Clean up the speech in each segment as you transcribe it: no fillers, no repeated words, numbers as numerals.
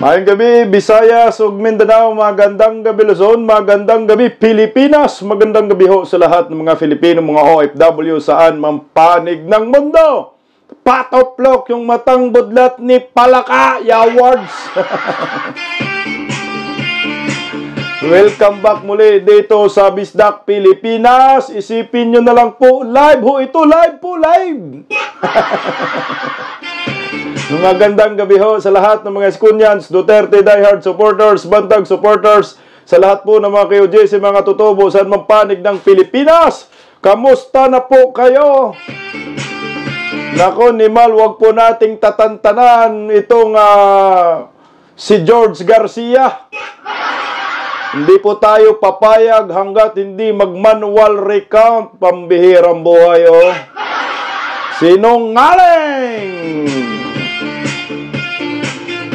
Mayong gabi, Visayas ug Mindanao, magandang gabi Luzon, magandang gabi Pilipinas, magandang gabi ho sa lahat ng mga Filipino, mga OFW saan mang panig ng mundo. Patoplok yung matang budlat ni Palaka Awards. Welcome back muli dito sa Bisdak Pilipinas. Isipin nyo na lang po, live ho ito, live po, live. Magandang gabi ho sa lahat ng mga Skunyans, Duterte diehard supporters, Bantag supporters, sa lahat po ng mga KOJC, mga tutubo, saan mang panig ng Pilipinas. Kamusta na po kayo? Nako, Nimal, wag po nating tatantanan itong si George Garcia. Hindi po tayo papayag hanggat hindi mag-manual recount. Pambihirang buhay, oh. Sinungaling!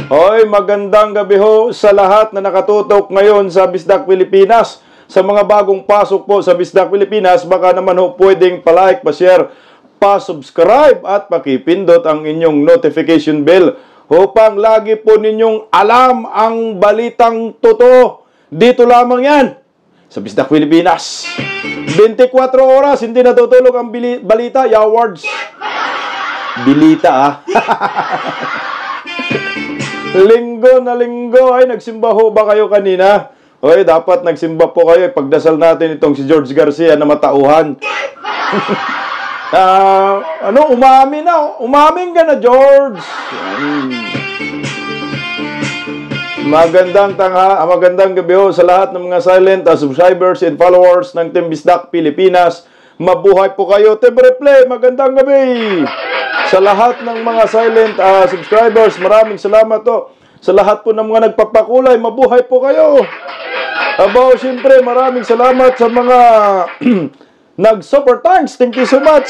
Hoy, magandang gabi ho sa lahat na nakatutok ngayon sa Bisdak Pilipinas. Sa mga bagong pasok po sa Bisdak Pilipinas, baka naman ho pwedeng pa-like, pa-share, pa-subscribe at pakipindot ang inyong notification bell upang lagi po ninyong alam ang balitang totoo. Dito lamang yan sa Bisdak Pilipinas. 24 oras, hindi natutulog ang balita, Awards. Bilita, ah. Linggo na linggo. Ay, nagsimba ho ba kayo kanina? Oy, dapat nagsimba po kayo. Pagdasal natin itong si George Garcia na matauhan. Umamin na. Umamin ka na, George. Magandang gabi ho sa lahat ng mga silent subscribers and followers ng Team Bisdak Pilipinas. Mabuhay po kayo. Team Replay, magandang gabi. Sa lahat ng mga silent subscribers, maraming salamat to. Sa lahat po ng mga nagpapakulay, mabuhay po kayo. Aba, siyempre, maraming salamat sa mga nag-super thanks. Thank you so much.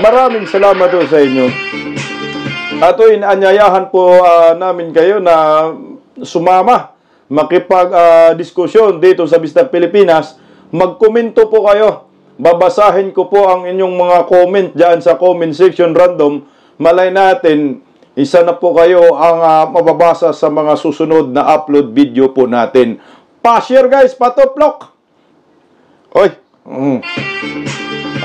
Maraming salamat po sa inyo. At inaanyayahan po namin kayo na sumama, makipag-diskusyon dito sa Bisdak Pilipinas. Magkomento po kayo. Babasahin ko po ang inyong mga comment dyan sa comment section random. Malay natin, isa na po kayo ang mababasa sa mga susunod na upload video po natin. Pa-share guys, patoplok! Oy!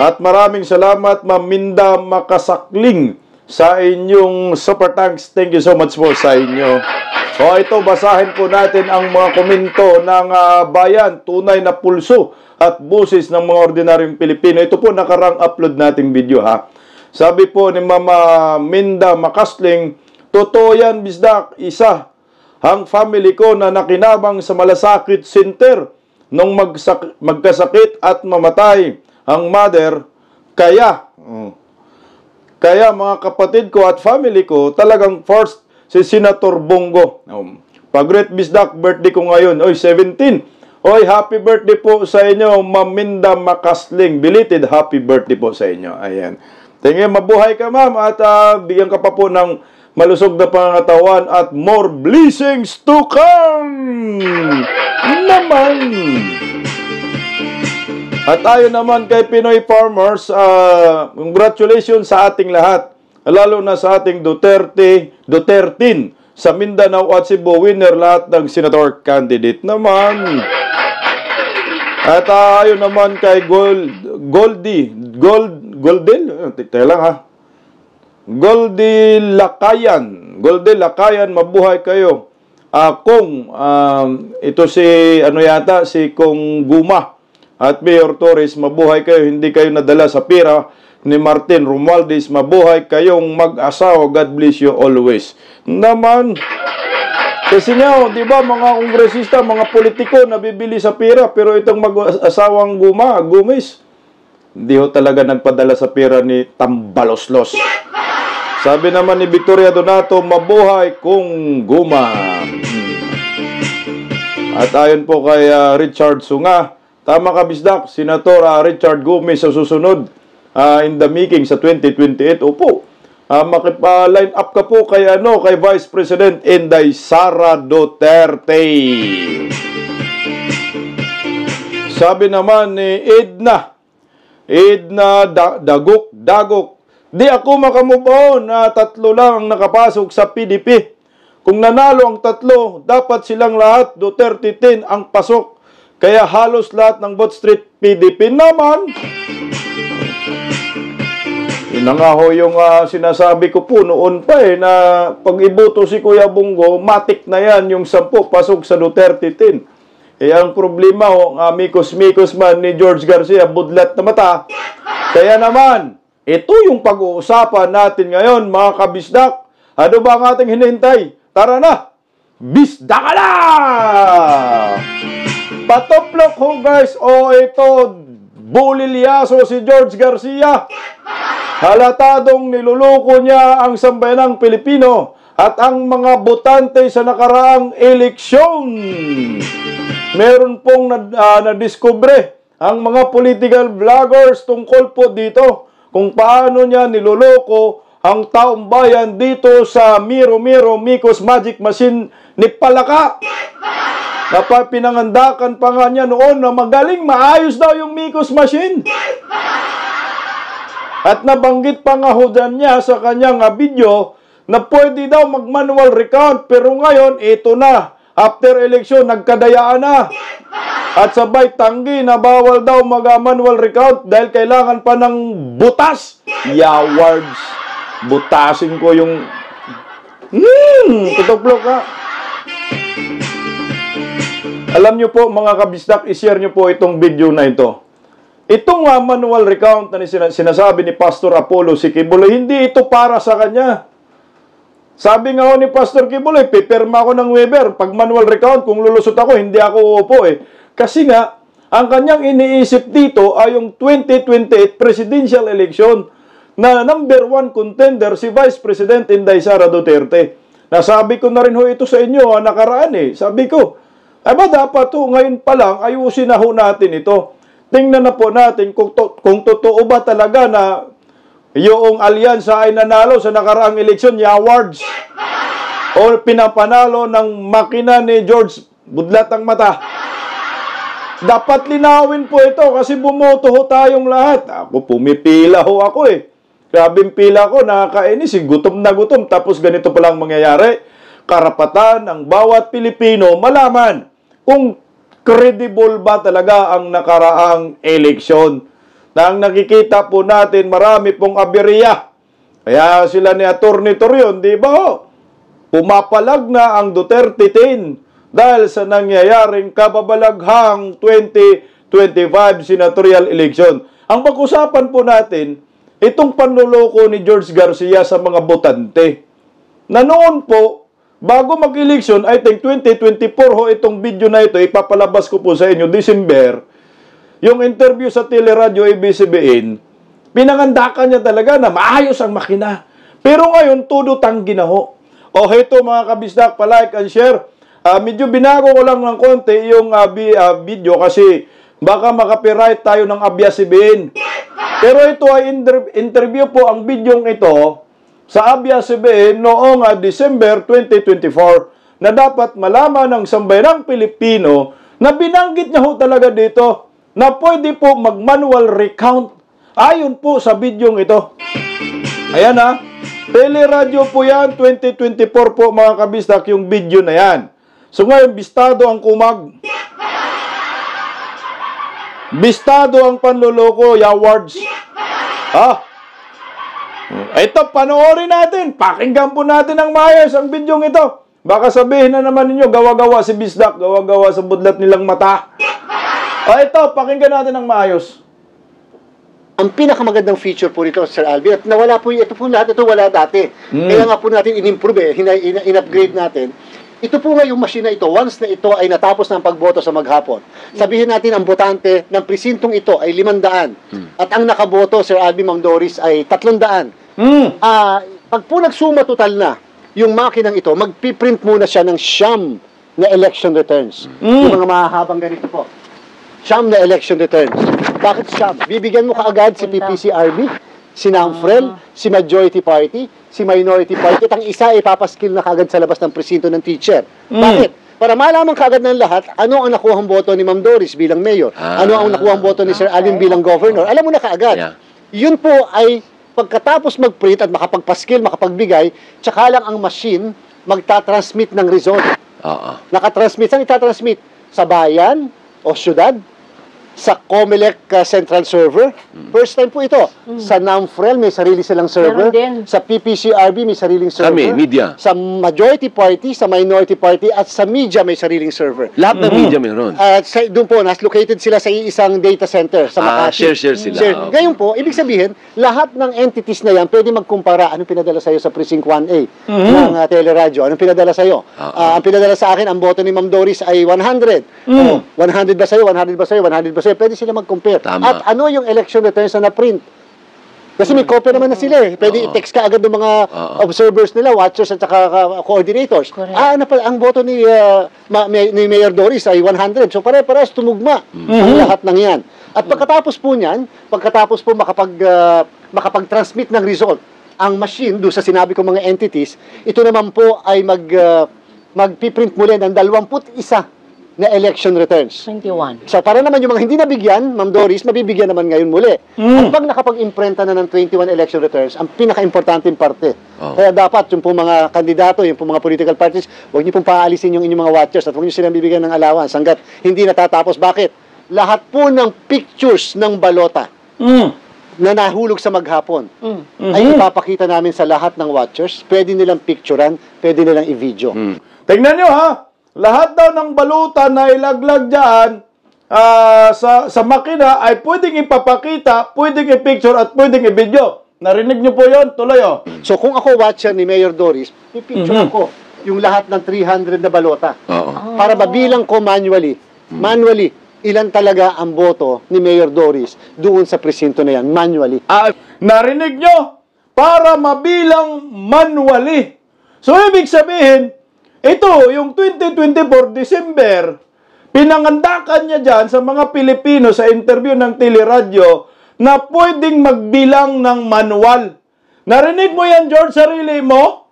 At maraming salamat, Ma'am Minda Makasakling, sa inyong super thanks. Thank you so much po sa inyo. O ito, basahin po natin ang mga komento ng bayan, tunay na pulso at boses ng mga ordinaryong Pilipino. Ito po nakarang upload nating video, ha. Sabi po ni Mama Minda Makasling, totoo yan, Bisdak, isa ang family ko na nakinabang sa malasakit center nung magkasakit at mamatay ang mother. Kaya mga kapatid ko at family ko talagang first si Senator Bongo. Pag-great Bisdak, birthday ko ngayon. Oy, 17. Oy, happy birthday po sa inyo, Ma'am Minda Makasling. Belated happy birthday po sa inyo. Ayan. Tingin, mabuhay ka, ma'am. At bigyan ka pa po ng malusog na pangangatawan at more blessings to come naman. At ayon naman kay Pinoy Farmers, congratulations sa ating lahat. Lalo na sa ating Dutertin sa Mindanao at Cebu, winner lahat ng senator candidate naman. At ayon naman kay Goldie Lakayan, mabuhay kayo. Ito si Kong Guma at Mayor Torres, mabuhay kayo. Hindi kayo nadala sa pira ni Martin Romualdez, mabuhay kayong mag-asawa. God bless you always. Naman, kasi nga, di ba, mga kongresista, mga politiko, nabibili sa pira, pero itong mag-asawang Gumis, hindi ho talaga nagpadala sa pira ni Tambaloslos. Sabi naman ni Victoria Donato, mabuhay kung Guma. At ayon po kay Richard Sunga, tama ka, Bisdak, Senator Richard Gomez sa susunod in the making sa 2028. Opo. Makipa-line up ka po kay Vice President Inday Sara Duterte. Sabi naman ni Edna Dagok, Di ako makamove on na 3 lang ang nakapasok sa PDP. Kung nanalo ang 3, dapat silang lahat Duterte 10 ang pasok. Kaya halos lahat ng Bot Street PDP naman. Yun na nga ho yung sinasabi ko po noon pa na pag iboto si Kuya Bongo, matik na yan yung 10 pasok sa Duterte 10. Ang problema ho, mikos-mikos man ni George Garcia, budlat na mata. Kaya naman, ito yung pag-uusapan natin ngayon, mga kabisdak. Ano ba ang ating hinihintay? Tara na! Bisda ka na! Patoplok ho guys, ito, bulilyaso si George Garcia. Halatadong niluloko niya ang sambayanang Pilipino at ang mga botante sa nakaraang eleksyon. Meron pong nadiskubre ang mga political vloggers tungkol po dito kung paano niya niluloko ang taong bayan dito sa Miro Mikos Magic Machine ni Palaka. Pinangandakan pa nga niya noon na magaling, maayos daw yung Mikos Machine. At nabanggit pa nga ho dyan niya sa kanyang video na pwede daw mag-manual recount. Pero ngayon, ito na. After election, nagkadayaan na. At sabay tanggi na bawal daw mag-manual recount dahil kailangan pa ng butas. Yawards. Butasin ko yung... Tutuklok ha. Alam nyo po mga kabisdak, i-share nyo po itong video na ito. Itong manual recount na sinasabi ni Pastor Apollo si Kibuloy, hindi ito para sa kanya. Sabi nga ni Pastor Kibuloy, pipirma ako ng waiver. Pag manual recount, kung lulusot ako, hindi ako uupo Kasi nga, ang kanyang iniisip dito ay yung 2028 presidential election na number 1 contender si Vice President Inday Sara Duterte. Nasabi ko na rin ho ito sa inyo, nakaraan Sabi ko, ba dapat ngayon pa lang, ayusin na ho natin ito. Tingnan na po natin kung totoo ba talaga na yung alyansa ay nanalo sa nakaraang eleksyon ni awards o pinapanalo ng makina ni George budlat ang mata. Dapat linawin po ito kasi bumoto ho tayong lahat. Ako pumipila ho ako Grabing pila ko, nakakainis gutom na gutom tapos ganito pa lang mangyayari. Karapatan ng bawat Pilipino malaman kung credible ba talaga ang nakaraang eleksyon. Na ang nakikita po natin, marami pong aberya. Kaya sila ni Atty. Torion, di ba pumapalag na ang Duterte 10 dahil sa nangyayaring kababalaghang 2025 senatorial election. Ang pag-usapan po natin, itong panluloko ni George Garcia sa mga botante. Na noon po, bago mag-eleksyon, I think 2024 itong video na ito, ipapalabas ko po sa inyo, December, yung interview sa Teleradyo ABS-CBN, pinangandakan niya talaga na maayos ang makina. Pero ngayon, todo tanggi na ho. Heto mga kabisdak, palike and share. Medyo binago ko lang ng konti yung video kasi baka makapiright tayo ng ABS-CBN. Pero ito ay interview po ang video ito sa ABS-CBN noong December 2024 na dapat malaman ng sambayanang Pilipino na binanggit niya ho talaga dito na pwede po mag-manual recount ayon po sa video ito. Ayan Teleradyo po yan, 2024 po mga kabistak yung video na yan. So ngayon, bistado ang kumag. Bistado ang panloloko, yawards. Ito, panoorin natin. Pakinggan po natin ang maayos ang bidyong ito. Baka sabihin na naman ninyo, gawa-gawa si Bisdak, gawa-gawa sa budlat nilang mata. Ito, pakinggan natin ang maayos. Ang pinakamagandang feature po nito, Sir Alvin, at nawala po ito po lahat, ito wala dati. Kaya nga po natin in-improve, in-upgrade natin. Ito po nga yung machine na ito, once na ito ay natapos ng pagboto sa maghapon, sabihin natin ang botante ng presintong ito ay 500 at ang nakaboto, Sir Alvin Mang Doris, ay 300. Pag po nagsuma total na yung makinang ito, magpiprint muna siya ng siyam na election returns. Yung mga mahahabang ganito po. Siyam na election returns. Bakit siyam? Bibigyan mo kaagad si PPCRB, si NAMFREL, si Majority Party, si Minority Party, at ang isa ay papaskill na kaagad sa labas ng presinto ng teacher. Bakit? Para malaman kaagad ng lahat, ano ang nakuhang boto ni Ma'am Doris bilang mayor, ano ang nakuhang boto ni Sir Alvin bilang governor, alam mo na kaagad. Yun po ay pagkatapos mag-print at makapagpaskil, makapagbigay, tsaka lang ang machine magtatransmit ng result. Nakatransmit. Saan itatransmit? Sa bayan o syudad? Sa Comelec Central Server. First time po ito. Sa NAMFREL, may sarili silang server. Sa PPCRB, may sariling server. Kami, media. Sa majority party, sa minority party, at sa media, may sariling server. Lahat ng media meron. Doon po, located sila sa iisang data center sa Makati. Share sila. Okay. Ngayon po, ibig sabihin, lahat ng entities na yan, pwede magkumpara. Anong pinadala sa'yo sa Precinct 1A ng teleradyo? Anong pinadala sa'yo? Ang pinadala sa akin, ang boto ni Ma'am Doris ay 100. 100 ba sa'yo? 100 ba sa'yo? 100 ba sa'yo? Pwede sila mag-compare. Tama. At ano yung election returns na na-print? Kasi may copy naman na sila eh. Pwede i-text ka agad ng mga observers nila, watchers at saka coordinators. Ang boto ni Mayor Doris ay 100. So pare-parehas tumugma ang lahat ng yan. At pagkatapos po niyan, pagkatapos po makapag-transmit ng result, ang machine, doon sa sinabi ko mga entities, ito naman po ay magpiprint muli ng 21 na election returns. 21. So, para naman yung mga hindi nabigyan, Ma'am Doris, mabibigyan naman ngayon muli. At pag nakapag-imprenta na ng 21 election returns, ang pinaka-importanting parte. Kaya dapat, yung pong mga kandidato, yung pong mga political parties, huwag niyo pong paalisin yung inyong mga watchers at huwag niyo silang bibigyan ng allowance hanggat hindi natatapos. Bakit? Lahat po ng pictures ng balota na nahulog sa maghapon ay ipapakita namin sa lahat ng watchers. Pwede nilang picturean, pwede nilang i-video. Tingnan nyo ha, lahat daw ng baluta na ilaglag dyan sa makina ay pwedeng ipapakita, pwedeng i-picture at pwedeng i-video. Narinig nyo po yon, tuloy oh. So kung ako watcher ni Mayor Doris, i-picture ko yung lahat ng 300 na balota. Para mabilang ko manually, ilan talaga ang boto ni Mayor Doris doon sa presinto na yan, manually. Narinig nyo? Para mabilang manually. So ibig sabihin, ito, yung 2024 December, pinangandakan niya dyan sa mga Pilipino sa interview ng teleradyo na pwedeng magbilang ng manual. Narinig mo yan, George, sarili mo?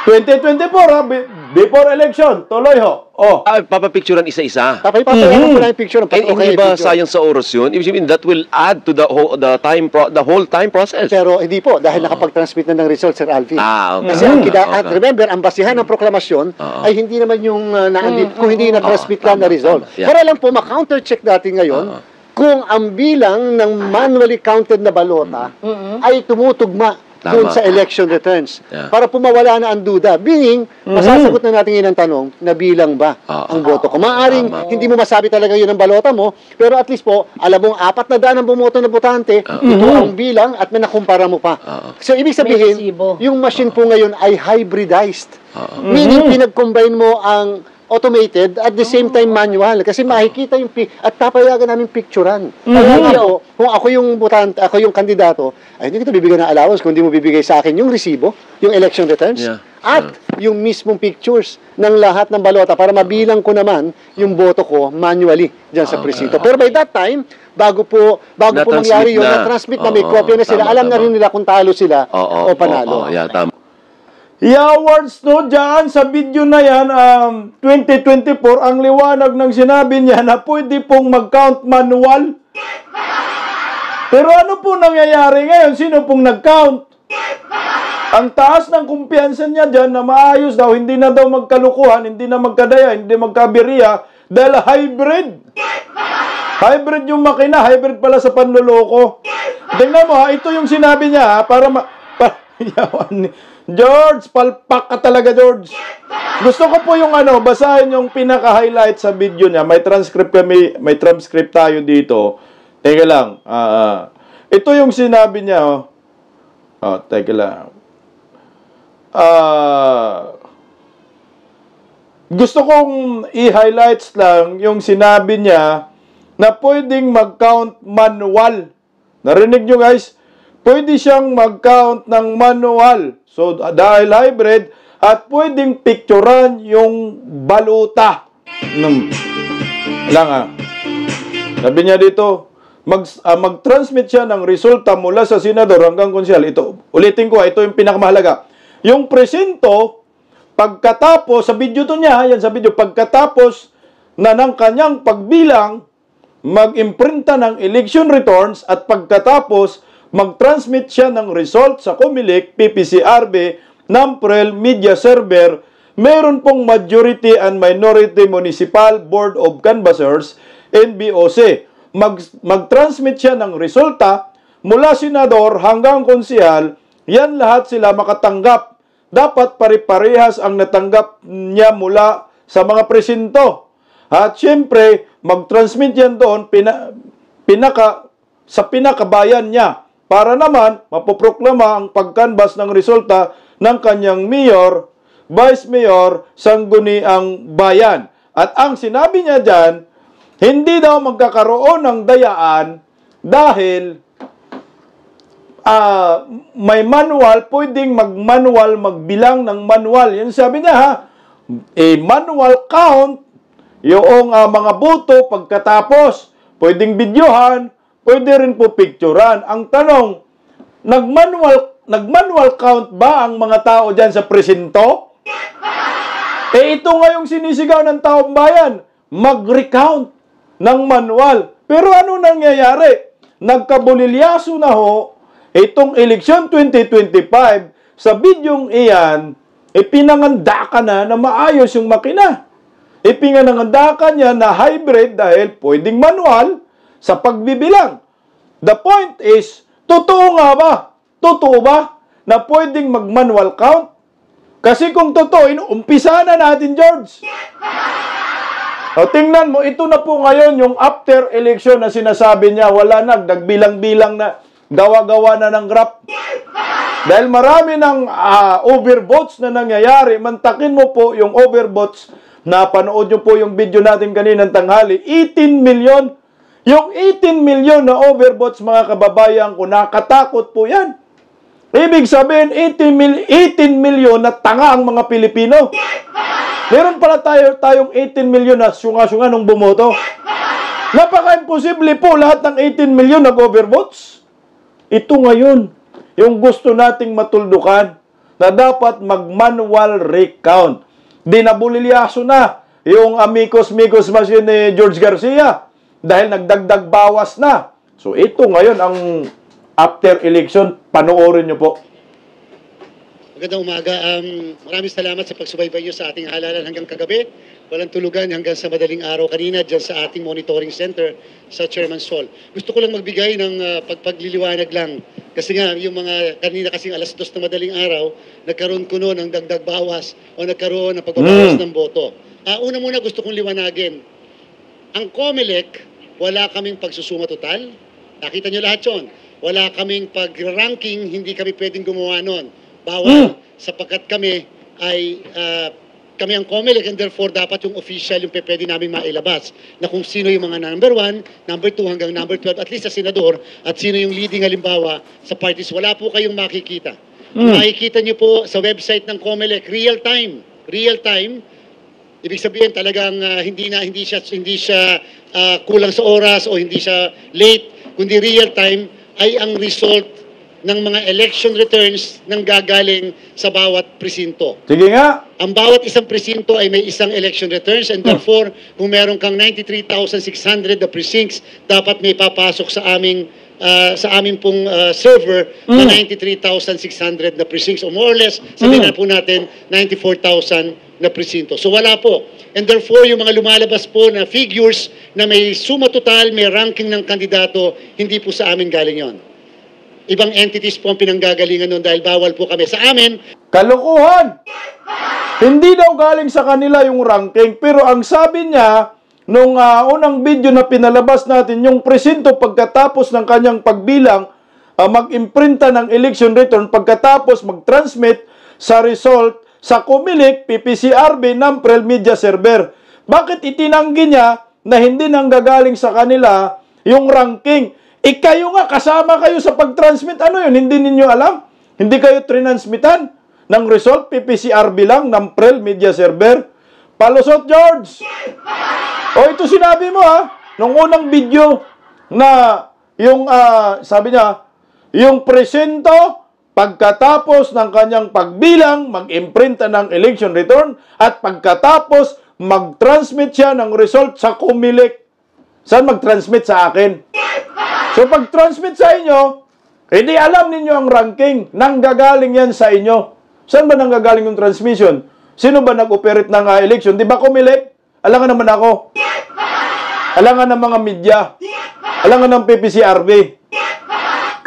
2024, ha? Before election, tuloy ho. Papapicturean isa-isa. Papayagan ko na yung picture. Hindi ba sayang sa oras yun? Ibig sabihin, that will add to the whole time process. Pero hindi po, dahil nakapag-transmit na ng result, Sir Alvin. Okay. Kasi at remember, ang basihan ng proklamasyon ay hindi naman yung kung hindi na-transmit lang na result. Para lang po, ma-counter-check natin ngayon kung ang bilang ng manually counted na balota ay tumutugma doon sa election returns. Para pumawala na ang duda. Meaning, masasagot na natin yun ang tanong, nabilang ba ang boto ko? Maaring hindi mo masabi talaga yun ang balota mo, pero at least po, alam mong 400 ang bumoto na botante, ito ang bilang at may nakumpara mo pa. So, ibig sabihin, yung machine po ngayon ay hybridized. Meaning, pinag-combine mo ang automated at the same time manual kasi makikita yung at papayagan namin picturean. Kaya po, kung ako yung botante, ako yung kandidato, ay hindi kita bibigyan ng allowance kung hindi mo bibigay sa akin yung resibo, yung election returns, at yung mismong pictures ng lahat ng balota para mabilang ko naman yung boto ko manually dyan sa presinto. Pero by that time, bago po mangyari yun, na-transmit na may kopya na sila, alam na rin nila kung talo sila o panalo. Tama. Awards no, dyan sa video na yan, 2024, ang liwanag ng sinabi niya na pwede pong mag-count manual. Pero ano po nangyayari ngayon? Sino pong nag-count? Ang taas ng kumpiyansa niya dyan na maayos daw, hindi na daw magkalukuhan, hindi na magkadaya, hindi magkabiriya, dahil hybrid. Hybrid yung makina, hybrid pala sa panloloko. Tingnan mo ha, ito yung sinabi niya ha, George, palpak ka talaga, George. Gusto ko po yung basahin yung pinaka-highlight sa video niya. May transcript tayo dito. Teka lang. Ito yung sinabi niya, teka lang. Gusto kong i-highlights lang yung sinabi niya na pwedeng mag-count manual. Narinig nyo, guys? Pwede siyang mag-count ng manual. So, dahil hybrid, at pwedeng picturean yung baluta. Sabi niya dito, mag-transmit siya ng resulta mula sa senador hanggang konsyal. Ito, ulitin ko, ito yung pinakamahalaga. Yung presinto, pagkatapos, sa video to niya, yan sa video, pagkatapos na ng kanyang pagbilang, mag-imprinta ng election returns at pagkatapos, mag-transmit siya ng result sa COMELEC, PPCRB, NAMPREL, media server. Meron pong Majority and Minority Municipal Board of Canvassers, NBOC. Mag-transmit siya ng resulta mula senador hanggang konsehal. Yan lahat sila makatanggap. Dapat pare-parehas ang natanggap niya mula sa mga presinto. At syempre, mag-transmit yan doon sa pinakabayan niya para naman mapoproklama ang pagkanbas ng resulta ng kanyang mayor, vice mayor, sangguniang bayan. At ang sinabi niya dyan, hindi daw magkakaroon ng dayaan dahil may manual, pwedeng mag-manual, magbilang ng manual. Yan sabi niya ha, manual count, yung mga boto pagkatapos, pwedeng videohan, pwede rin po picturean. Ang tanong, nag-manual count ba ang mga tao dyan sa presinto? Ito nga yung sinisigaw ng taong bayan, mag-recount ng manual. Pero ano nangyayari? Nagkabulilyaso na ho, itong eleksyon 2025, sa bidyong iyan, ipinangandakan na maayos yung makina. Ipinangandakan niya na hybrid dahil pwedeng manual sa pagbibilang. The point is, totoo nga ba? Totoo ba na pwedeng mag-manual count? Kasi kung totoo, inuumpisa na natin, George. O, tingnan mo, ito na po ngayon yung after election na sinasabi niya, wala na, nagbilang-bilang na, gawa-gawa na ng graph. Dahil marami ng overvotes na nangyayari, mantakin mo po yung overvotes. Napanood nyo po yung video natin kaninang tanghali, 18 million. Yung 18 million na overvotes, mga kababayan ko, nakatakot po yan. Ibig sabihin, 18 million na tanga ang mga Pilipino. Meron pala tayong 18 million na syunga-syunga nung bumoto. Napaka-imposible po lahat ng 18 million nag-overvotes. Ito ngayon, yung gusto nating matuldukan na dapat mag-manual recount. Dinabulilyaso na yung amicus-micus machine ni George Garcia dahil nagdagdag bawas na. So ito ngayon ang after election, panoorin nyo po. Magandang umaga. Maraming salamat sa pagsubaybay nyo sa ating halalan hanggang kagabi. Walang tulugan hanggang sa madaling araw kanina dyan sa ating monitoring center sa Chairman's Hall. Gusto ko lang magbigay ng pagpagliliwanag lang. Kasi nga, yung mga kanina kasing alas 2 na madaling araw, nagkaroon kuno ng dagdag bawas o nagkaroon ng pagbabawas ng boto. Una muna gusto kong liwanagin. Ang COMELEC, wala kaming pagsusuma total. Nakita nyo lahat yun. Wala kaming pag-ranking, hindi kami pwedeng gumawa nun. Bawal, sapagkat kami ay kami ang COMELEC and therefore dapat yung official yung pwede namin mailabas na kung sino yung mga number 1, number 2 hanggang number 12 at least sa senador at sino yung leading halimbawa sa parties. Wala po kayong makikita. Makikita nyo po sa website ng COMELEC real time. Ibig sabihin talagang hindi siya kulang sa oras o hindi siya late, kundi real time ay ang result ng mga election returns nang gagaling sa bawat presinto. Sige nga. Ang bawat isang presinto ay may isang election returns and therefore, kung meron kang 93,600 na precincts, dapat may papasok sa aming pong server na 93,600 na precincts o more or less, sabihin na po natin 94,000 na presinto. So wala po. And therefore, yung mga lumalabas po na figures na may suma total, may ranking ng kandidato, hindi po sa amin galing yon. Ibang entities po ang pinanggagalingan nun dahil bawal po kami. Sa amin, kalokohan! Hindi daw galing sa kanila yung ranking, pero ang sabi niya, nung unang video na pinalabas natin, yung presinto pagkatapos ng kanyang pagbilang, mag-imprinta ng election return, pagkatapos mag-transmit sa result sa COMELEC, PPCRB, NAMPREL, media server. Bakit itinanggi niya na hindi nanggagaling sa kanila yung ranking? Kayo nga, kasama kayo sa pag-transmit. Ano yun? Hindi ninyo alam? Hindi kayo transmitan ng result? PPCRB lang, NAMPREL, media server. Palusot, George! O, ito sinabi mo, nung unang video na yung, sabi niya, yung presinto, pagkatapos ng kanyang pagbilang, mag-imprinta ng election return, at pagkatapos, mag-transmit siya ng result sa COMELEC. Saan mag-transmit? Sa akin. So, pag-transmit sa inyo, Hindi alam ninyo ang ranking. Nanggagaling yan sa inyo. Saan ba nanggagaling yung transmission? Sino ba nag-operate ng election? Di ba Comelec? Alangan naman ako. Alangan ng mga media. Alangan ng PPCRB.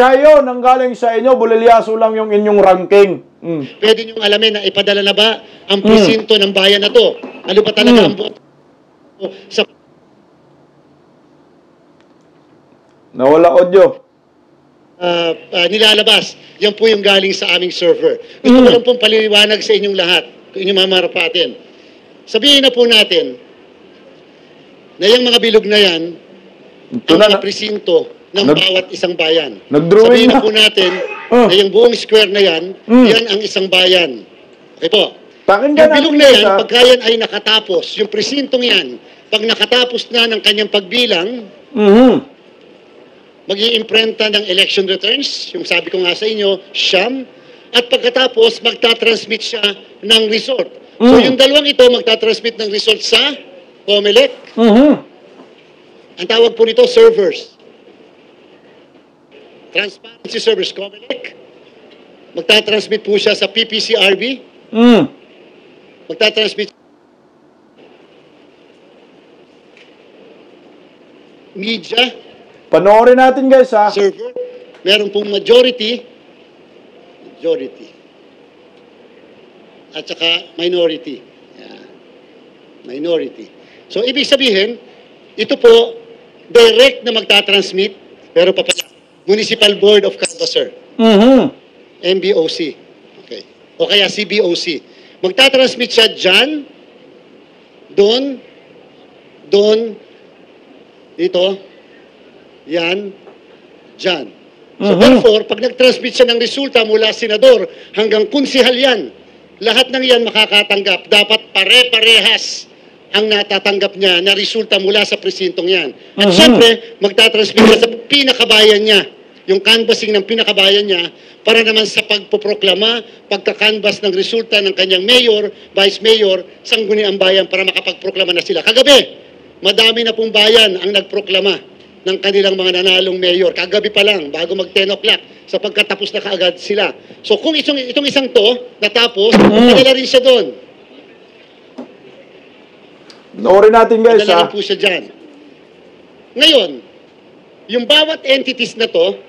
Kayo, nanggaling sa inyo, bulilyaso lang yung inyong ranking. Pwede niyong alamin na ipadala na ba ang presinto ng bayan na to? Ano ba talaga ang boto sa Nawala audio. nilalabas? Yan po yung galing sa aming server. Ito ko lang pong paliliwanag sa inyong lahat, inyong mamarapatin. Sabihin na po natin na yung mga bilog na yan, Ito ang na, mga presinto ng bawat isang bayan. Nag-drawing Sabihin na na. po natin na yung buong square na yan, yan ang isang bayan. Okay po. Pakinggan Yung bilog natin na yan, isa. pagka yan ay nakatapos, yung presintong yan, pag nakatapos na ng kanyang pagbilang, mag-iimprenta ng election returns, yung sabi ko nga sa inyo, siyam, at pagkatapos, magtatransmit siya ng result. So yung dalawang ito, magtatransmit ng result sa Comelec. Ang tawag po nito, servers. Transparency Servers Comelec. Magtatransmit po siya sa PPCRB. Magtatransmit media Panoorin natin guys ha. server. Meron pong majority at saka minority. Yan. Minority. So, ibig sabihin, ito po, direct na magtatransmit, pero Municipal Board of Canvasser. MBOC. Okay. O kaya CBOC. Magtatransmit siya dyan, doon, dito, yan, dyan. So therefore, pag nag-transmit siya ng resulta mula senador hanggang konsehal yan, lahat ng yan makakatanggap. Dapat pare-parehas ang natatanggap niya na resulta mula sa presintong yan. At syempre, magtatransmit siya sa pinakabayan niya, yung canvassing ng pinakabayan niya, para naman sa pagpoproklama, pagkakanvas ng resulta ng kanyang mayor, vice mayor, sangguniang bayan para makapagproklama na sila. Kagabi, madami na pong bayan ang nagproklama ng kanilang mga nanalong mayor. Kagabi pa lang, bago mag 10 o'clock, sapagkat tapos na kaagad sila. So kung itong isang to, natapos, padala rin siya doon. Panoorin natin guys Padala ha. rin po siya dyan. Ngayon, yung bawat entities na to,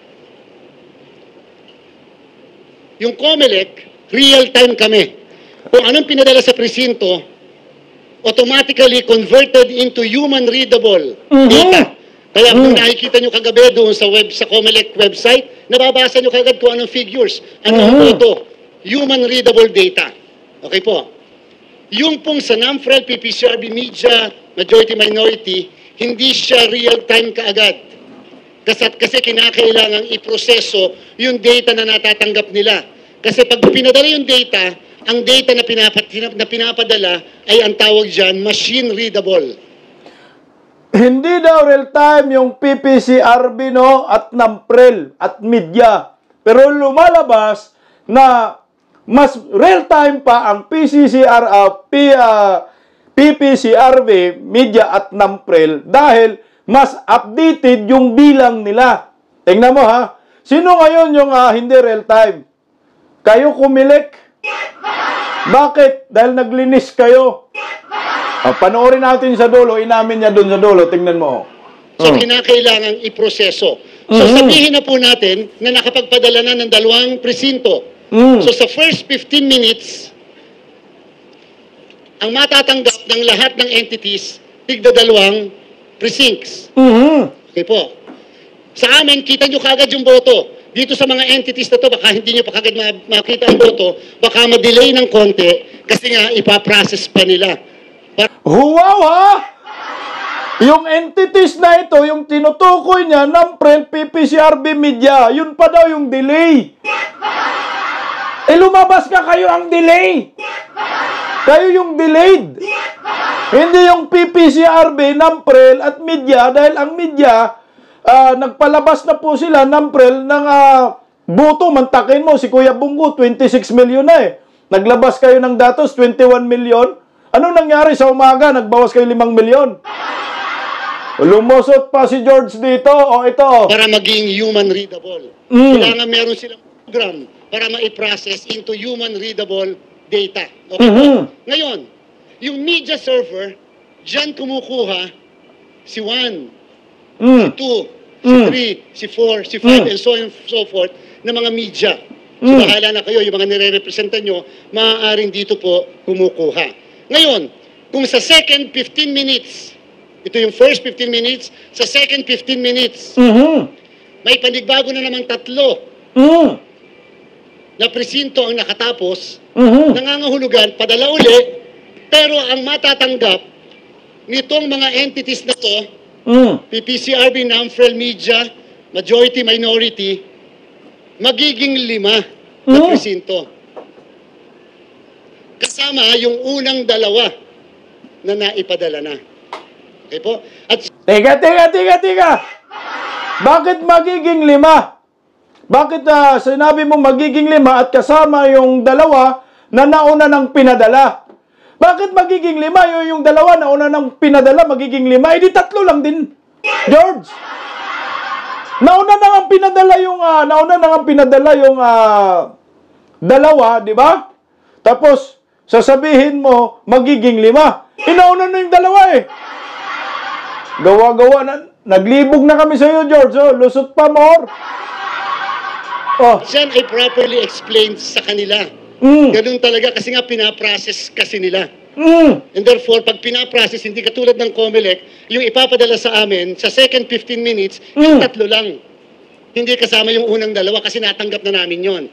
yung Comelec, real-time kami. Kung anong pinadala sa presinto, automatically converted into human-readable data. Kaya kung nakikita nyo kagabi doon sa Comelec website, nababasa nyo kagad kung anong figures, anong photo, human-readable data. Okay po. Yung pong sa NAMFREL, PPCRB Media, Majority-Minority, hindi siya real-time kaagad. Kasi kinakailangang iproseso yung data na natatanggap nila. Kasi pag pinadala yung data, ang data na pinapadala ay ang tawag dyan, machine-readable. Hindi daw real time yung PPCRB no at NAMFREL at media. Pero lumalabas na mas real time pa ang PPCRB, media at NAMFREL dahil mas updated yung bilang nila. Tingnan mo ha. Sino ngayon yung hindi real time? Kayo Comelec? Bakit? Dahil naglinis kayo. Panoorin natin sa dulo, inamin niya doon sa dulo, tingnan mo. So, kinakailangang iproseso. So, sabihin na po natin na nakapagpadala na ng 2 presinto. So, sa first 15 minutes, ang matatanggap ng lahat ng entities, tigda 2 precincts. Okay po. Sa amin, kita nyo kagad yung boto. Dito sa mga entities na to, baka hindi nyo pa kagad makita ang boto, baka ma-delay ng konti, kasi nga ipaprocess pa nila. Wow ha! Yung entities na ito, yung tinutukoy niya, NAMFREL, PPCRB, media, yun pa daw yung delay. Lumabas ka, kayo ang delay. Kayo yung delayed. Hindi yung PPCRB, NAMFREL at media, dahil ang media, nagpalabas na po sila, NAMFREL, ng boto, mantakin mo, si Kuya Bungo, 26 million na eh. Naglabas kayo ng datos, 21 million. Ano nangyari sa umaga? Nagbawas kayo 5 milyon. Lumusot pa si George dito. O ito. Para maging human readable. Kailangan meron silang program para ma-process into human readable data. Okay po? Ngayon, yung media server, dyan kumukuha si 1, si 2, si 3, si 4, si 5, and so on and so forth na mga media. So bahala na kayo, yung mga nire-representa nyo, maaaring dito po kumukuha. Ngayon, kung sa second 15 minutes, ito yung first 15 minutes, sa second 15 minutes, may panigbago na namang 3 na presinto ang nakatapos, nangangahulugan, padala uli, pero ang matatanggap nitong mga entities na to, PPCRB, NAMFREL, Media, Majority, Minority, magiging 5 na presinto. Kasama yung unang 2 na naipadala na. Okay po? At Teka. Bakit magiging 5? Bakit sinabi mo magiging 5 at kasama yung 2 na nauna ng pinadala? Bakit magiging 5 yung 2 na una ng pinadala magiging 5? Eh di 3 lang din, George. Nauna na ang pinadala yung 2, di ba? Tapos sasabihin mo magiging 5. Inauna na yung 2 eh. Gawa-gawa na. Naglibog na kami sa iyo, George. Oh, lusot pa more. Oh. yan ay properly explained sa kanila. Ganun talaga kasi nga pinaprocess kasi nila. And therefore, pag pinaprocess, hindi katulad ng COMELEC, yung ipapadala sa amin, sa second 15 minutes, yung 3 lang. Hindi kasama yung unang 2 kasi natanggap na namin yon.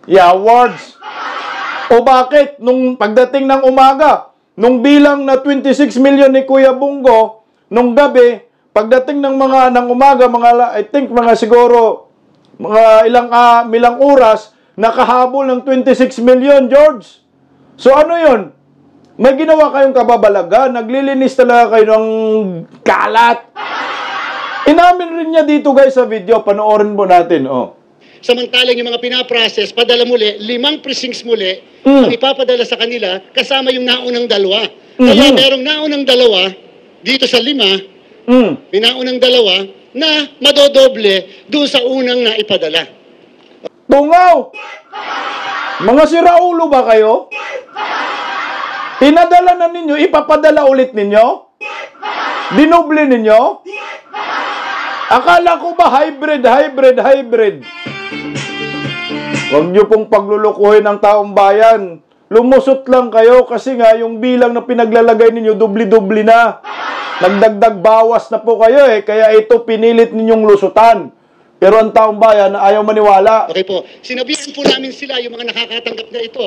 Yeah, words. O bakit? Nung pagdating ng umaga, nung bilang na 26 million ni Kuya Bungo, nung gabi, pagdating ng umaga, I think mga siguro, mga ilang oras, nakahabol ng 26 million, George. So ano yun? May ginawa kayong kababalaga, naglilinis talaga kayo ng kalat. Inamin rin niya dito guys sa video, panoorin mo natin. Oh. Samantalang yung mga pinaprocess, padala muli, 5 precincts muli, ang ipapadala sa kanila, kasama yung naunang 2. Kaya merong naunang 2, dito sa 5, may naunang 2, na madodoble doon sa unang naipadala. Tungaw! Mga siraulo ba kayo? Pinadala na ninyo, ipapadala ulit ninyo? Dinoble ninyo? Akala ko ba hybrid? Huwag nyo pong paglulukuhin ng taong bayan. Lumusot lang kayo kasi nga yung bilang na pinaglalagay ninyo, dubli-dubli na. Nagdagdag bawas na po kayo eh, kaya ito pinilit ninyong lusutan. Pero ang taong bayan na ayaw maniwala. Okay po. Sinabihan po namin sila yung mga nakakatanggap na ito.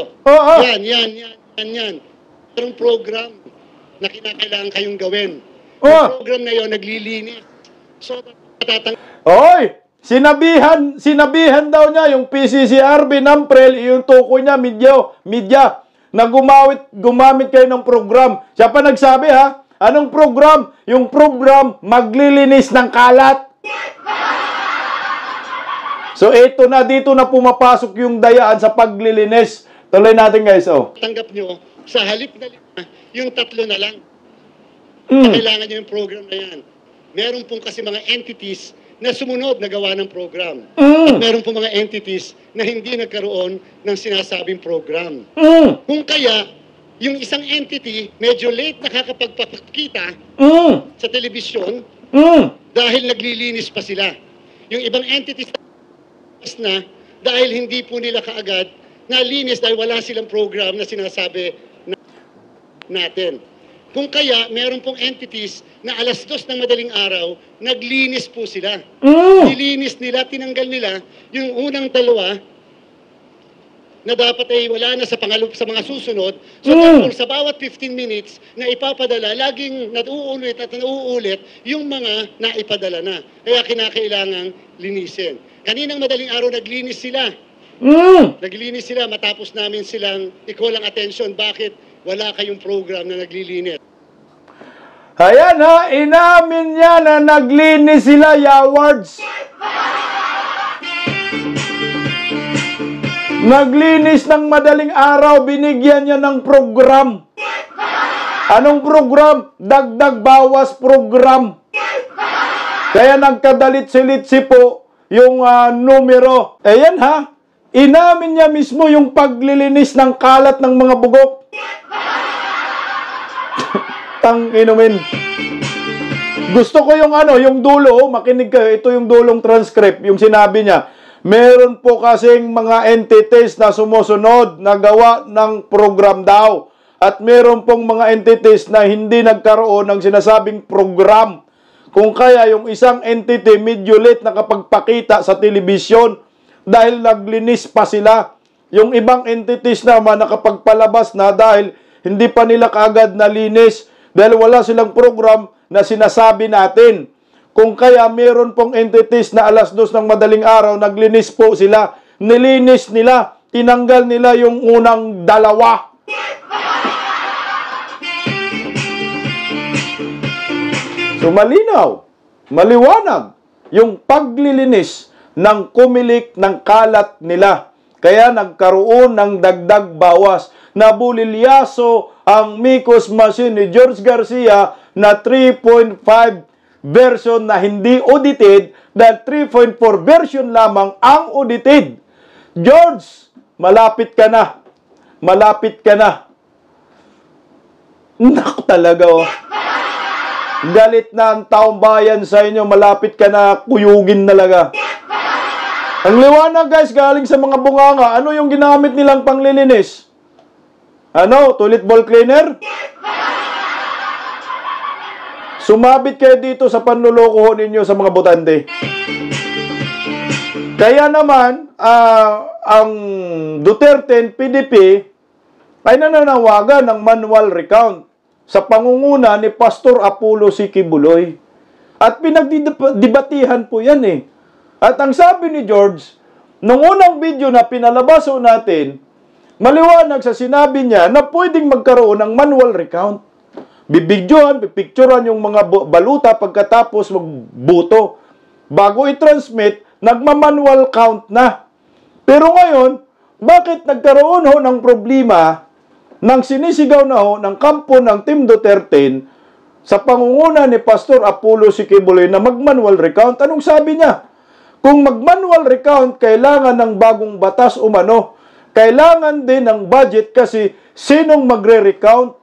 Yan. Merong program na kinakailangan kayong gawin. Yung program na yun, naglilinis. So, matatanggap. Oy! Sinabihan daw niya yung PCCRB, NAMFREL, yung tukoy niya, media, na gumamit kayo ng program. Siya pa nagsabi ha, anong program? Yung program, maglilinis ng kalat. So, ito na, dito na pumapasok yung dayaan sa paglilinis. Tuloy natin guys, oh. Tanggap nyo, sa halip na 5, yung 3 na lang. Kailangan nyo yung program na yan. Meron pong kasi mga entities na sumunod na gawa ng program. At meron pong mga entities na hindi nagkaroon ng sinasabing program. Kung kaya, yung isang entity, medyo late nakakapagpakita sa telebisyon dahil naglilinis pa sila. Yung ibang entities na dahil hindi po nila kaagad nalinis dahil wala silang program na sinasabi natin. Kung kaya, meron pong entities na 2:00 ng madaling araw, naglinis po sila. Nilinis nila, tinanggal nila yung unang 2 na dapat ay wala na sa mga susunod. So, therefore, sa bawat 15 minutes na ipapadala, laging nauulit yung mga naipadala na. Kaya kinakailangang linisin. Kaninang madaling araw, naglinis sila. Naglinis sila, matapos namin silang i-call ang attention. Bakit wala kayong program na naglilinis? Ayan ha, inamin niya na naglinis sila, Yawards. Naglinis ng madaling araw, binigyan niya ng program. Anong program? Dagdag bawas program. Kaya nagkadalit-silitsi po yung numero. Ayan ha, inamin niya mismo yung paglilinis ng kalat ng mga bugok. Tang inumin. Gusto ko yung yung dulo, makinig kayo, ito yung dulong transcript, yung sinabi niya. Meron po kasing mga entities na sumusunod na gawa ng program daw. At meron pong mga entities na hindi nagkaroon ng sinasabing program. Kung kaya yung isang entity medyo late nakapagpakita sa telebisyon dahil naglinis pa sila. Yung ibang entities naman nakapagpalabas na dahil hindi pa nila kaagad nalinis dahil wala silang program na sinasabi natin. Kung kaya meron pong entities na alas 2 ng madaling araw, naglinis po sila. Nilinis nila, tinanggal nila yung unang dalawa. So malinaw, maliwanag yung paglilinis ng kumilik ng kalat nila. Kaya nagkaroon ng dagdag bawas. Nabulilyaso ang Micos machine ni George Garcia na 3.5 version na hindi audited dahil 3.4 version lamang ang audited. George, malapit ka na. Malapit ka na. Naku talaga oh. Galit na ang taong bayan sa inyo. Malapit ka na, kuyugin talaga. Ang liwanag guys, galing sa mga bunganga. Ano yung ginamit nilang panglilinis? Ano? Toilet bowl cleaner? Sumabit kayo dito sa panluloko ninyo sa mga botante. Kaya naman, ang Duterte PDP ay nananawagan ng manual recount sa pangunguna ni Pastor Apollo C. Quiboloy. At pinagdibatihan po yan eh. At ang sabi ni George, nung unang video na pinalabas natin, maliwanag sa sinabi niya na pwedeng magkaroon ng manual recount. Bibidyohan, pipicturean yung mga baluta pagkatapos magbuto. Bago i-transmit, nagmamanual count na. Pero ngayon, bakit nagkaroon ho ng problema ng sinisigaw na ho ng kampo ng Team Duterte sa pangunguna ni Pastor Apollo C. Quiboloy na mag-manual recount? Anong sabi niya? Kung mag-manual recount, kailangan ng bagong batas umano. Kailangan din ng budget kasi sinong magre-recount?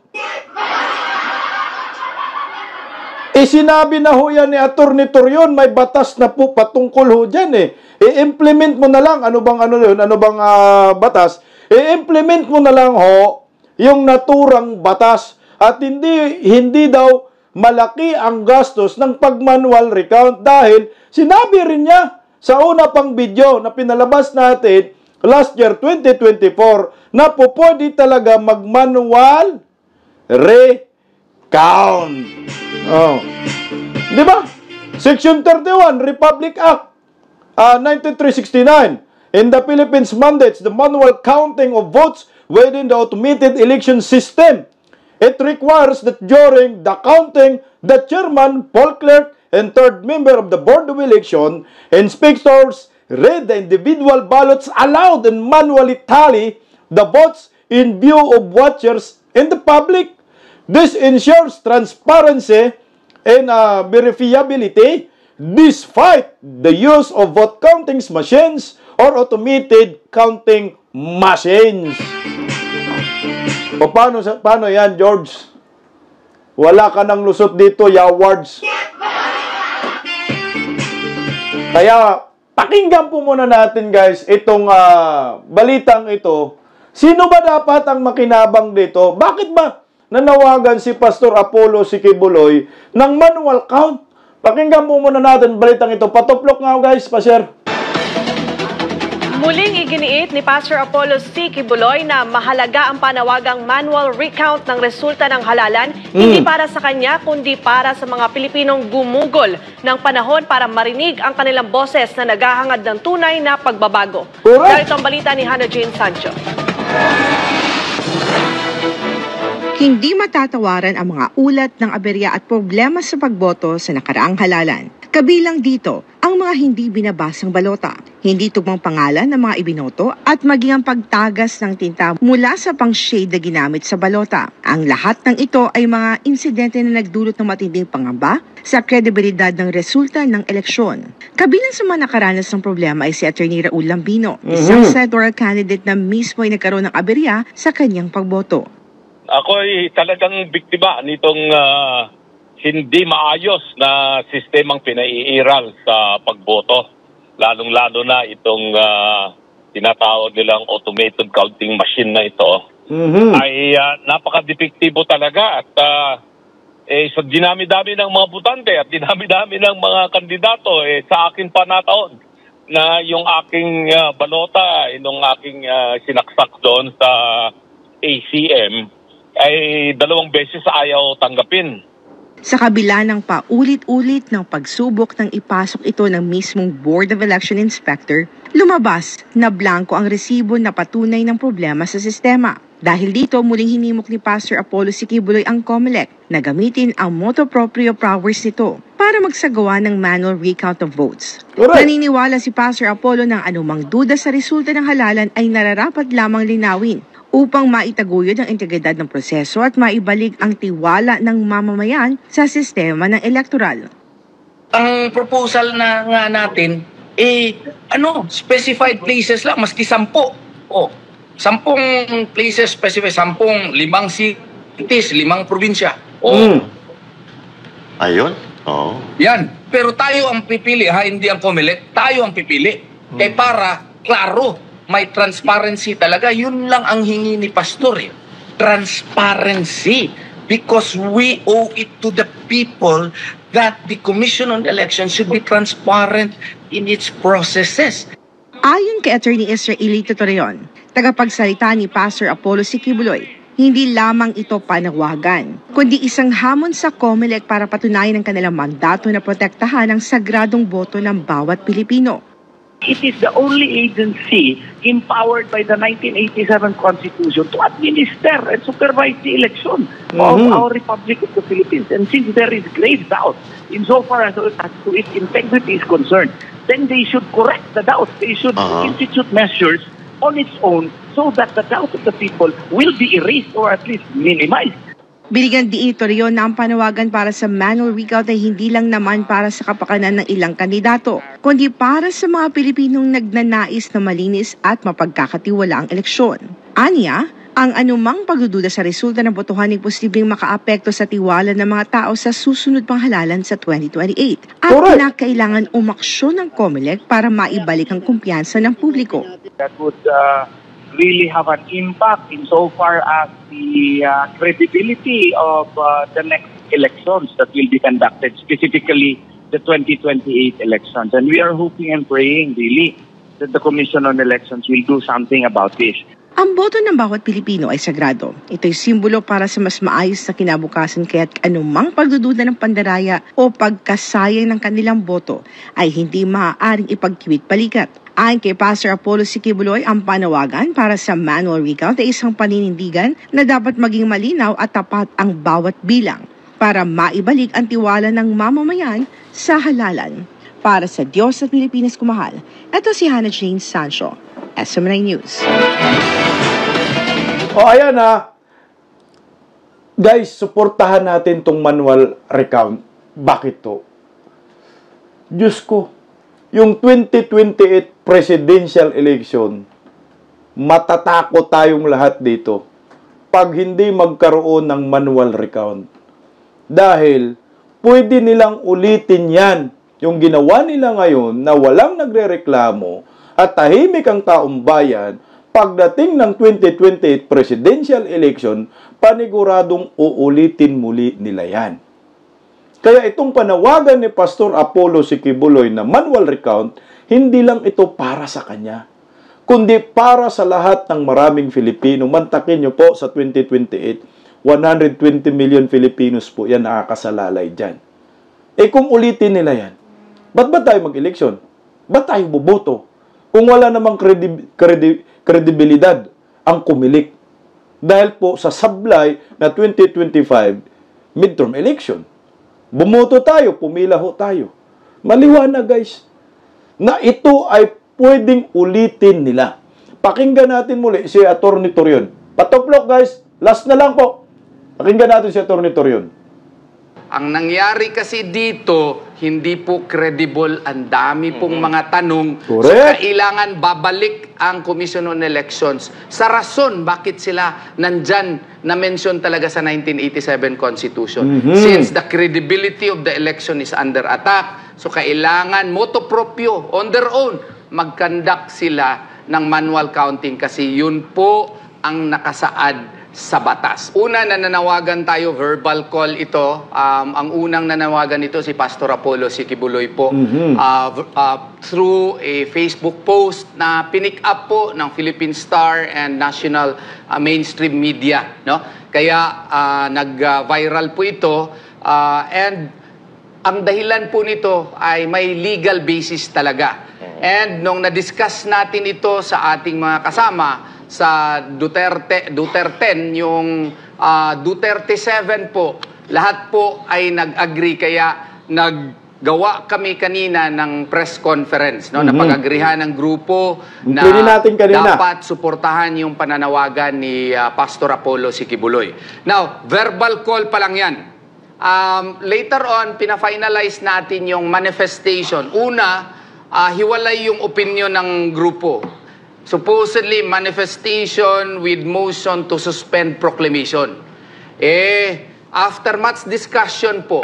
Sinabi na ho yan ni Atty. Torion, may batas na po patungkol ho dyan eh. I-implement mo na lang, ano bang batas? I-implement mo na lang ho yung naturang batas at hindi daw malaki ang gastos ng pag-manual recount dahil sinabi rin niya sa una pang video na pinalabas natin last year 2024 na po pwede talaga mag-manual recount. Oh. Di ba? Section 31, Republic Act 9369. In the Philippines mandates the manual counting of votes within the automated election system. It requires that during the counting, the chairman, poll clerk, and third member of the board of election, inspectors read the individual ballots aloud and manually tally the votes in view of watchers and the public. This ensures transparency and verifiability despite the use of vote counting machines or automated counting machines. O paano yan, George? Wala ka nang lusot dito, yawards. Kaya, pakinggan po muna natin guys, itong balitang ito. Sino ba dapat ang makinabang dito? Bakit ba nanawagan si Pastor Apollo C. Quiboloy ng manual count? Pakinggan po muna natin balitang ito. Patuplok nga guys, pa-share. Muling iginiit ni Pastor Apollo C. Quiboloy na mahalaga ang panawagang manual recount ng resulta ng halalan, hindi para sa kanya kundi para sa mga Pilipinong gumugol ng panahon para marinig ang kanilang boses na naghahangad ng tunay na pagbabago. Narito ang balita ni Hannah Jane Sancho. Hindi matatawaran ang mga ulat ng aberya at problema sa pagboto sa nakaraang halalan. Kabilang dito ang mga hindi binabasang balota, hindi tugmang pangalan ng mga ibinoto at maging ang pagtagas ng tinta mula sa pang-shade na ginamit sa balota. Ang lahat ng ito ay mga insidente na nagdulot ng matinding pangamba sa kredibilidad ng resulta ng eleksyon. Kabilang sa mga nakaranas ng problema ay si Atty. Raul Lambino, isang senatorial candidate na mismo ay nagkaroon ng aberya sa kanyang pagboto. Ako ay talagang biktima nitong hindi maayos na sistemang pinaiiral sa pagboto. Lalong-lalo na itong tinatawag nilang automated counting machine na ito ay napaka-depektibo talaga at sa dinami-dami ng mga butante at dinami-dami ng mga kandidato sa akin panataon na yung aking balota, yung aking sinaksak doon sa ACM ay 2 beses ayaw tanggapin. Sa kabila ng paulit-ulit ng pagsubok ng ipasok ito ng mismong Board of Election Inspector, lumabas na blanco ang resibo na patunay ng problema sa sistema. Dahil dito, muling hinimok ni Pastor Apollo C. Quiboloy ang COMELEC na gamitin ang motu proprio powers nito para magsagawa ng manual recount of votes. Correct. Naniniwala si Pastor Apollo ng anumang duda sa resulta ng halalan ay nararapat lamang linawin upang maitaguyod ang integridad ng proseso at maibalik ang tiwala ng mamamayan sa sistema ng elektoral. Ang proposal na nga natin, specified places lang, maski 10. 10 places specified, 5 cities, 5 probinsya. Ayun. Oo. Yan. Pero tayo ang pipili, hindi ang COMELEC. Tayo ang pipili. Kaya para, klaro, may transparency talaga. Yun lang ang hingi ni Pastor. Transparency. Because we owe it to the people that the Commission on Elections should be transparent in its processes. Ayon kay Atty. Ezra Elito Torreon, tagapagsalita ni Pastor Apollo C. Quiboloy, hindi lamang ito panawagan, kundi isang hamon sa COMELEC para patunayan ang kanilang mandato na protektahan ang sagradong boto ng bawat Pilipino. It is the only agency empowered by the 1987 Constitution to administer and supervise the election of our Republic of the Philippines. And since there is grave doubt insofar as to its integrity is concerned, then they should correct the doubt. They should institute measures on its own so that the doubt of the people will be erased or at least minimized. Binigyan diin Torreon na ang panawagan para sa manual recount ay hindi lang naman para sa kapakanan ng ilang kandidato, kundi para sa mga Pilipinong nagnanais na malinis at mapagkakatiwala ang eleksyon. Anya, ang anumang pagdududa sa resulta ng botohan ay posibleng makaapekto sa tiwala ng mga tao sa susunod pang halalan sa 2028 at kinakailangan umaksyon ng COMELEC para maibalik ang kumpiyansa ng publiko. That would really have an impact insofar as the credibility of the next elections that will be conducted, specifically the 2028 elections. And we are hoping and praying really that the Commission on Elections will do something about this. Ang boto ng bawat Pilipino ay sagrado. Ito'y simbolo para sa mas maayos na kinabukasan kaya't anumang pagdududa ng pandaraya o pagkasayang ng kanilang boto ay hindi maaaring ipagkiwit palikat. Ayon kay Pastor Apollo C. Quiboloy, ang panawagan para sa manual recount ay isang paninindigan na dapat maging malinaw at tapat ang bawat bilang para maibalik ang tiwala ng mamamayan sa halalan. Para sa Diyos at Pilipinas kumahal, ito si Hannah Jane Sancho, SMNI News. Ayan na. Guys, suportahan natin tong manual recount. Bakit to? Diyos ko, yung 2028 presidential election, matatakot tayong lahat dito pag hindi magkaroon ng manual recount. Dahil pwede nilang ulitin yan, yung ginawa nila ngayon na walang nagrereklamo at tahimik ang taong bayan. Pagdating ng 2028 presidential election, paniguradong uulitin muli nila yan. Kaya itong panawagan ni Pastor Apollo C. Quiboloy na manual recount, hindi lang ito para sa kanya, kundi para sa lahat ng maraming Filipino. Mantakin nyo po sa 2028, 120 million Filipinos po yan nakakasalalay dyan. Kung ulitin nila yan, ba't ba tayo mag-eleksyon? Ba't tayo boboto? Kung wala namang kredibilidad ang kumilik. Dahil po sa sablay na 2025 midterm election. Bumoto tayo, pumila ho tayo. Maliwanag guys. na ito ay pwedeng ulitin nila. Pakinggan natin muli si Atty. Torion. Patuplok guys, last na lang po. Pakinggan natin si Atty. Torion. Ang nangyari kasi dito, hindi po credible. Ang dami pong mga tanong. Correct. So, kailangan babalik ang Commission on Elections sa rason bakit sila nandyan na-mention talaga sa 1987 Constitution. Since the credibility of the election is under attack, so kailangan motu proprio, on their own, mag-conduct sila ng manual counting kasi yun po ang nakasaad sa batas. Una, nananawagan tayo, verbal call ito. Ang unang nanawagan ito si Pastor Apollo Sikibuloy po through a Facebook post na pinick up po ng Philippine Star and national mainstream media. No? Kaya nag-viral po ito and ang dahilan po nito ay may legal basis talaga. And nung na-discuss natin ito sa ating mga kasama, sa Duterte, yung Duterte 7 po, lahat po ay nag-agree kaya naggawa kami kanina ng press conference, no, na pag-agrihan ng grupo na dapat suportahan yung pananawagan ni Pastor Apollo Sikibuloy. Now, verbal call pa lang yan. Later on, pina-finalize natin yung manifestation. Una, hiwalay yung opinion ng grupo. Supposedly, manifestation with motion to suspend proclamation. After much discussion po,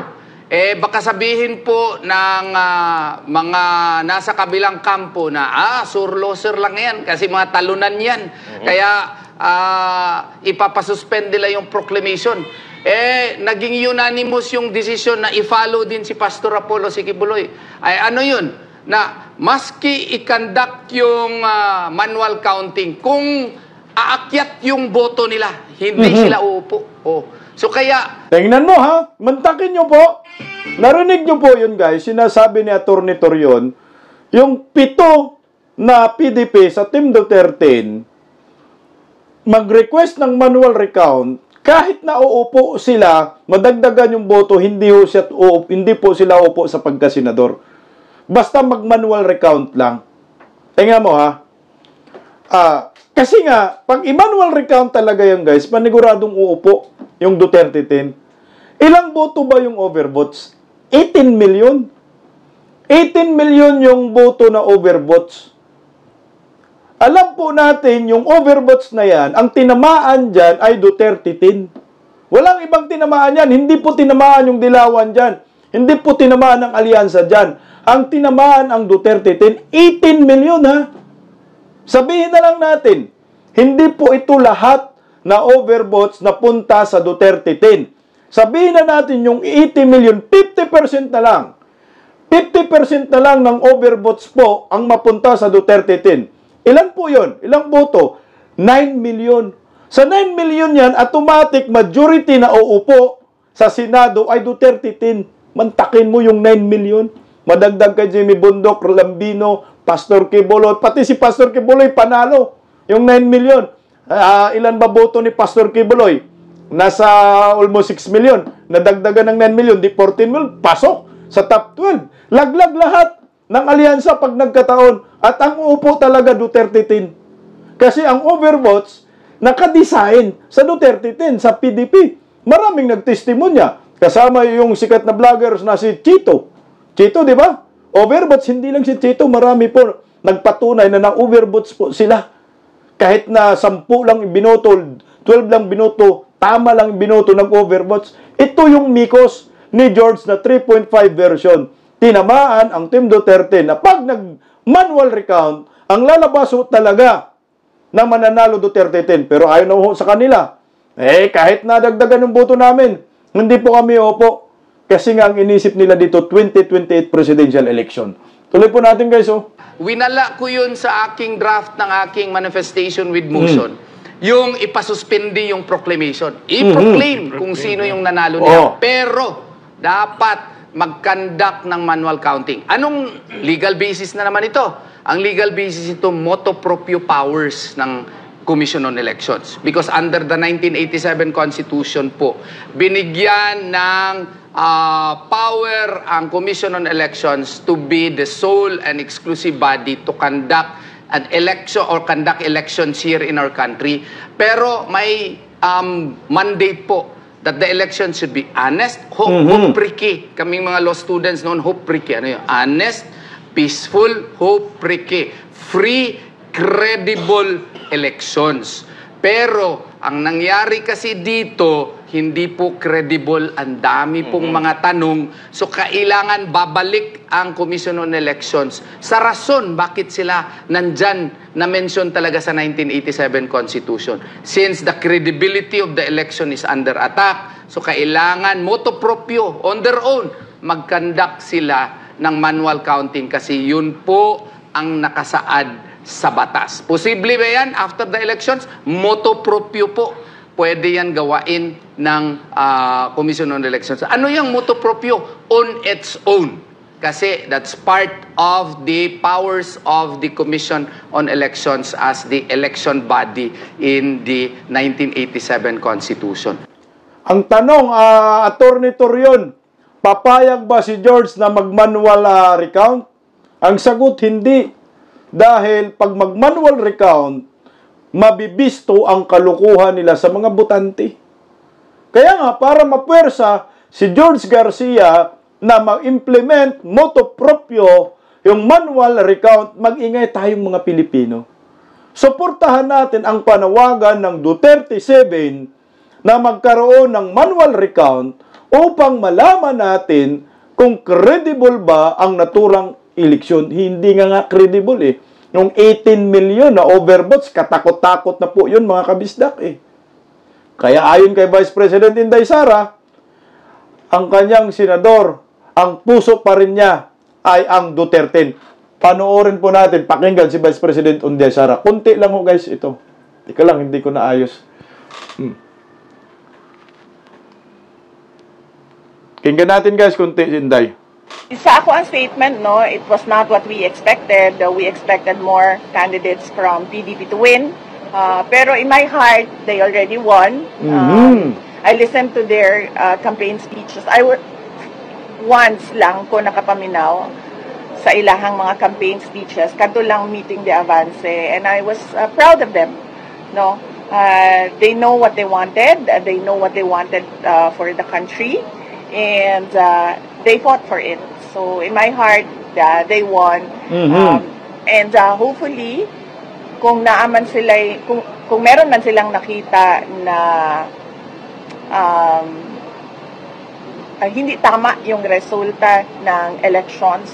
baka sabihin po ng mga nasa kabilang kampo na, surloser lang yan kasi mga talunan yan. Kaya, ipapasuspend nila yung proclamation. Naging unanimous yung decision na i-follow din si Pastor Apollo Sikibuloy. Ay, ano yun? Na maski i-conduct yung manual counting, kung aakyat yung boto nila, hindi sila uupo. So kaya... Tingnan mo ha, mantakin nyo po. Narinig nyo po yun guys, sinasabi ni Atty. Torion, yung 7 na PDP sa Team Duterte, mag-request ng manual recount, kahit na uupo sila, madagdagan yung boto, hindi po sila uupo sa pagkasenador. Basta mag-manual recount lang. Tingnan mo ha. Kasi nga, pag i-manual recount talaga yan guys, paniguradong uupo yung Duterte 10. Ilang boto ba yung overvotes? 18 million. 18 million yung boto na overvotes. Alam po natin, yung overvotes na yan, ang tinamaan dyan ay Duterte 10. Walang ibang tinamaan yan. Hindi po tinamaan yung Dilawan dyan. Hindi po tinamaan ang alyansa dyan. Ang tinamaan ang Duterte 10, 18 million ha. Sabihin na lang natin, hindi po ito lahat na overvotes na punta sa Duterte 10. Sabihin na natin yung 80 million, 50% na lang. 50% na lang ng overvotes po ang mapunta sa Duterte 10. Ilan po yun? Ilang boto? 9 million. Sa 9 million yan, automatic majority na uupo sa Senado ay Duterte 10. Mantakin mo yung 9 million. Madagdag kay Jimmy Bundok, Lambino, Pastor Kibuloy, pati si Pastor Kibuloy panalo yung 9 million. Ilan ba boto ni Pastor Kibuloy? Nasa almost 6 million. Nadagdagan ng 9 million, di 14 million, pasok sa top 12. Laglag lahat ng alyansa pag nagkataon. At ang uupo talaga Duterte 10. Kasi ang overvotes nakadesign sa Duterte 10, sa PDP. Maraming nagtestimonya. Kasama yung sikat na vloggers na si Chito. Chito, di ba? Overvotes, hindi lang si Chito, marami po nagpatunay na na-overvotes po sila. Kahit na 10 lang binoto, 12 lang binoto, tama lang binoto ng overvotes. Ito yung mikos ni George na 3.5 version. Tinamaan ang Team Duterte na pag nag-manual recount, ang lalabas talaga na mananalo Duterte 10. Pero ayaw na sa kanila. Kahit na dagdagan ng boto namin, hindi po kami opo. Kasi nga ang inisip nila dito, 2028 presidential election. Tuloy po natin guys. Winala ko yun sa aking draft ng aking manifestation with motion. Yung ipasuspindi yung proclamation. I-proclaim kung sino yung nanalo niya. Pero dapat mag-conduct ng manual counting. Anong legal basis na naman ito? Ang legal basis ito, motu proprio powers ng Commission on Elections. Because under the 1987 Constitution po, binigyan ng power ang Commission on Elections to be the sole and exclusive body to conduct an election or conduct elections here in our country. Pero may mandate po that the election should be honest, hope-free. Kaming mga law students noon, hope-free. Ano yun? Honest, peaceful, hope-free. Free, credible elections. Pero, ang nangyari kasi dito, hindi po credible, ang dami pong mga tanong. So, kailangan babalik ang Commission on Elections sa rason bakit sila nandyan na-mention talaga sa 1987 Constitution. Since the credibility of the election is under attack, so kailangan motu proprio, on their own, mag-conduct sila ng manual counting kasi yun po ang nakasaad sa batas. Posible ba yan after the elections? Motu proprio po. Pwede yan gawain ng Commission on Elections. Ano yung motu proprio? On its own. Kasi that's part of the powers of the Commission on Elections as the election body in the 1987 Constitution. Ang tanong, Attorney Torion, papayag ba si George na mag-manual recount? Ang sagot, hindi. Dahil pag mag-manual recount, mabibisto ang kalukuhan nila sa mga botante. Kaya nga, para mapwersa si George Garcia na mag-implement motu proprio yung manual recount, mag-ingay tayong mga Pilipino. Suportahan natin ang panawagan ng Duterte 7 na magkaroon ng manual recount upang malaman natin kung credible ba ang naturang eleksyon. Hindi nga credible eh. Yung 18 million na overvotes, katakot-takot na po yun mga kabisdak eh. Kaya ayon kay Vice President Inday Sara, ang kanyang senador, ang puso pa rin niya ay ang Duterte. Panoorin po natin, pakinggan si Vice President Inday Sara. Kunti lang ho guys ito. Tika lang, hindi ko naayos. Kinggan natin guys, kunti Inday. Sa ako ang statement, no, it was not what we expected. We expected more candidates from PDP to win. Pero in my heart, they already won. I listened to their campaign speeches. Once lang ko nakapaminaw sa ilahang mga campaign speeches. Kanto lang meeting the Avance. And I was proud of them. No, they know what they wanted. They know what they wanted for the country. And they fought for it. So in my heart, they won. And hopefully, kung naaman sila, kung meron man silang nakita na hindi tama yung resulta ng elections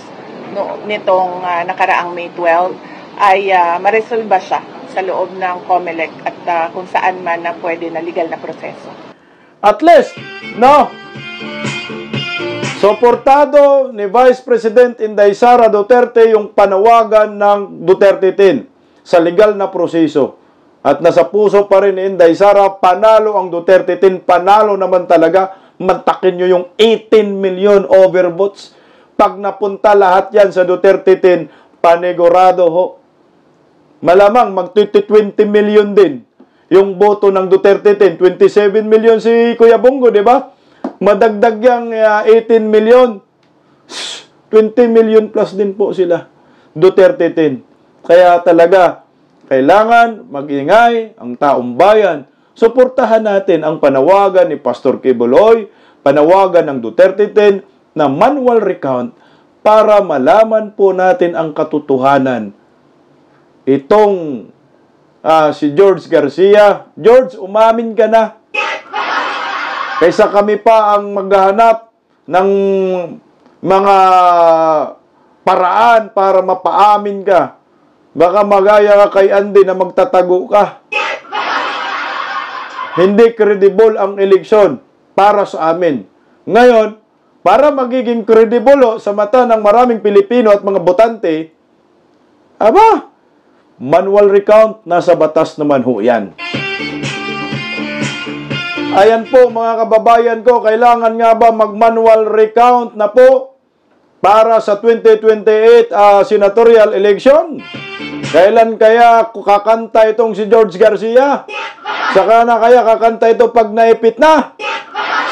nitong nakaraang May 12, ay maresolba siya sa loob ng COMELEC at kung saan man na pwede na legal na proseso. At least, no? Suportado ni Vice President Inday Sara Duterte yung panawagan ng Duterte 10 sa legal na proseso. At nasa puso pa rin ni Inday Sara, panalo ang Duterte 10, panalo naman talaga. Mantakin nyo yung 18 million overvotes. Pag napunta lahat yan sa Duterte 10, panigurado ho. Malamang mag-20 million din yung boto ng Duterte 10. 27 million si Kuya Bongo, di ba? Madagdag yung 18 million. 20 million plus din po sila. Duterte 10. Kaya talaga, kailangan mag-ingay ang taong bayan. Suportahan natin ang panawagan ni Pastor Kibuloy, panawagan ng Duterte 10 na manual recount para malaman po natin ang katotohanan. Itong si George Garcia, George, umamin ka na. Kaysa kami pa ang maghahanap ng mga paraan para mapaamin ka. Baka magaya ka kay Andy na magtatago ka. Hindi credible ang eleksyon para sa amin. Ngayon, para magiging credible sa mata ng maraming Pilipino at mga botante, manual recount, nasa batas naman ho yan. Ayan po mga kababayan ko, kailangan nga ba mag-manual recount na po para sa 2028 senatorial election. Kailan kaya kakanta itong si George Garcia? Saka na kaya kakanta ito pag naipit na?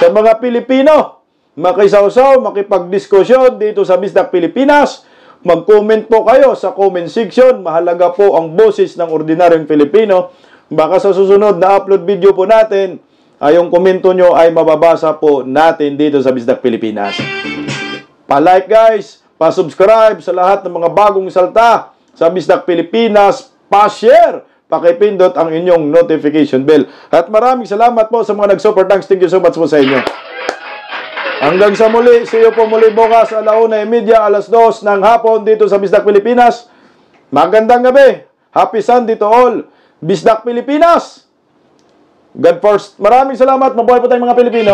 Sa mga Pilipino, makisawsaw, makipagdiskusyon dito sa Bisdak Pilipinas. Mag-comment po kayo sa comment section. Mahalaga po ang boses ng ordinaryong Pilipino. Baka sa susunod na upload video po natin, yung komento nyo ay mababasa po natin dito sa Bisdak Pilipinas. Pa-like guys, pa-subscribe sa lahat ng mga bagong salta sa Bisdak Pilipinas, pa-share, pakipindot ang inyong notification bell. At maraming salamat po sa mga nag-super thanks. Thank you so much po sa inyo. Hanggang sa muli, see you po muli bukas alauna.30, alas 2 ng hapon dito sa Bisdak Pilipinas. Magandang gabi. Happy Sunday to all. Bisdak Pilipinas. God first. Maraming salamat. Mabuhay po tayong mga Pilipino.